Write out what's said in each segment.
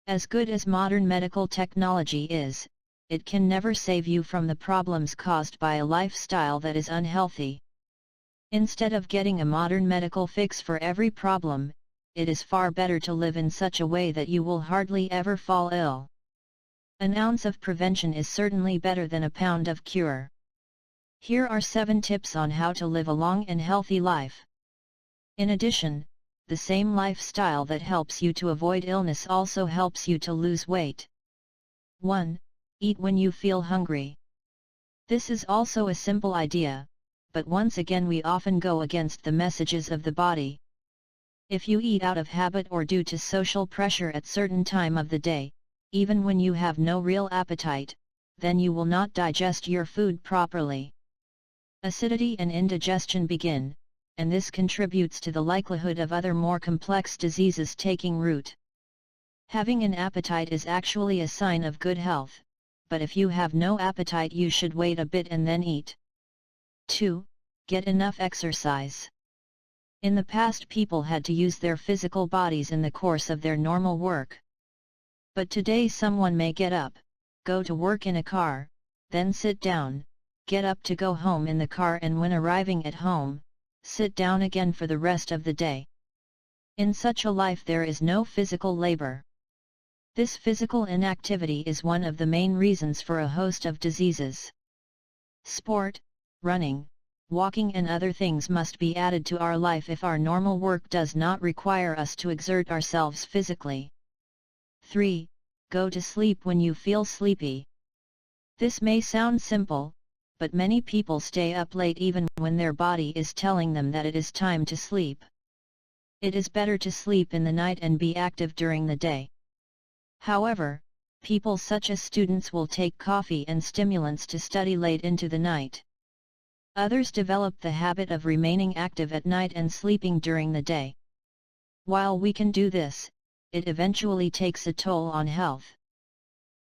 As good as modern medical technology is, it can never save you from the problems caused by a lifestyle that is unhealthy. Instead of getting a modern medical fix for every problem, it is far better to live in such a way that you will hardly ever fall ill. An ounce of prevention is certainly better than a pound of cure. Here are 7 tips on how to live a long and healthy life. In addition, the same lifestyle that helps you to avoid illness also helps you to lose weight. 1. Eat when you feel hungry. This is also a simple idea, but once again we often go against the messages of the body. If you eat out of habit or due to social pressure at certain time of the day, even when you have no real appetite, then you will not digest your food properly. Acidity and indigestion begin, and this contributes to the likelihood of other more complex diseases taking root. Having an appetite is actually a sign of good health, but if you have no appetite you should wait a bit and then eat. 2. Get enough exercise. In the past people had to use their physical bodies in the course of their normal work. But today someone may get up, go to work in a car, then sit down, get up to go home in the car, and when arriving at home, sit down again for the rest of the day. In such a life there is no physical labor. This physical inactivity is one of the main reasons for a host of diseases. Sport, running, walking and other things must be added to our life if our normal work does not require us to exert ourselves physically. 3. Go to sleep when you feel sleepy. This may sound simple, but many people stay up late even when their body is telling them that it is time to sleep. It is better to sleep in the night and be active during the day. However, people such as students will take coffee and stimulants to study late into the night. Others develop the habit of remaining active at night and sleeping during the day. While we can do this, it eventually takes a toll on health.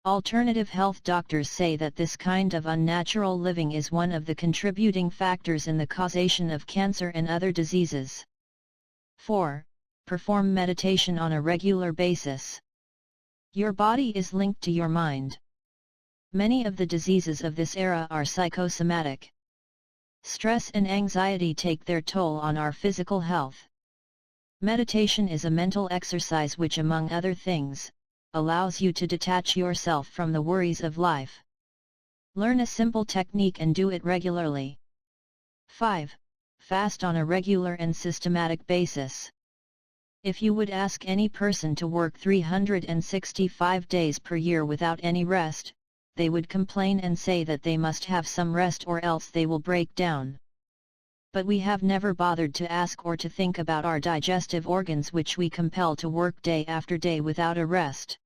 Alternative health doctors say that this kind of unnatural living is one of the contributing factors in the causation of cancer and other diseases. 4. Perform meditation on a regular basis. Your body is linked to your mind. Many of the diseases of this era are psychosomatic. Stress and anxiety take their toll on our physical health. Meditation is a mental exercise which, among other things, allows you to detach yourself from the worries of life. Learn a simple technique and do it regularly. 5. Fast on a regular and systematic basis. If you would ask any person to work 365 days per year without any rest, they would complain and say that they must have some rest or else they will break down. But we have never bothered to ask or to think about our digestive organs, which we compel to work day after day without a rest.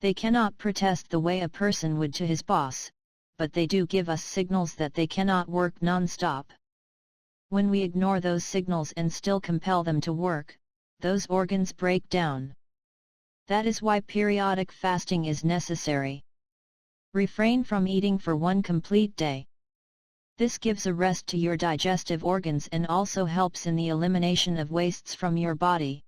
They cannot protest the way a person would to his boss, but they do give us signals that they cannot work non-stop. When we ignore those signals and still compel them to work, those organs break down. That is why periodic fasting is necessary. Refrain from eating for one complete day. This gives a rest to your digestive organs and also helps in the elimination of wastes from your body.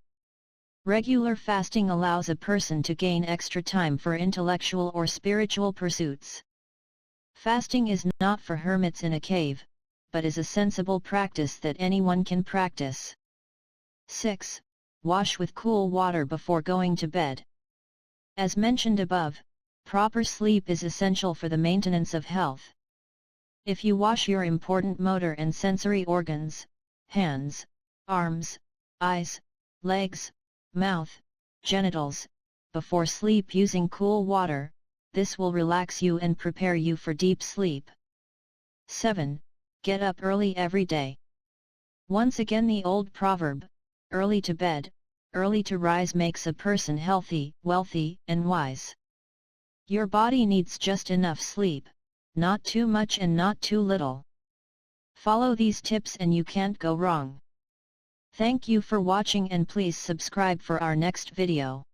Regular fasting allows a person to gain extra time for intellectual or spiritual pursuits. Fasting is not for hermits in a cave, but is a sensible practice that anyone can practice. 6. Wash with cool water before going to bed. As mentioned above, proper sleep is essential for the maintenance of health. If you wash your important motor and sensory organs, hands, arms, eyes, legs, mouth, genitals, before sleep using cool water, this will relax you and prepare you for deep sleep. 7. Get up early every day. Once again, the old proverb, early to bed, early to rise, makes a person healthy, wealthy, and wise. Your body needs just enough sleep, not too much and not too little. Follow these tips and you can't go wrong. Thank you for watching and please subscribe for our next video.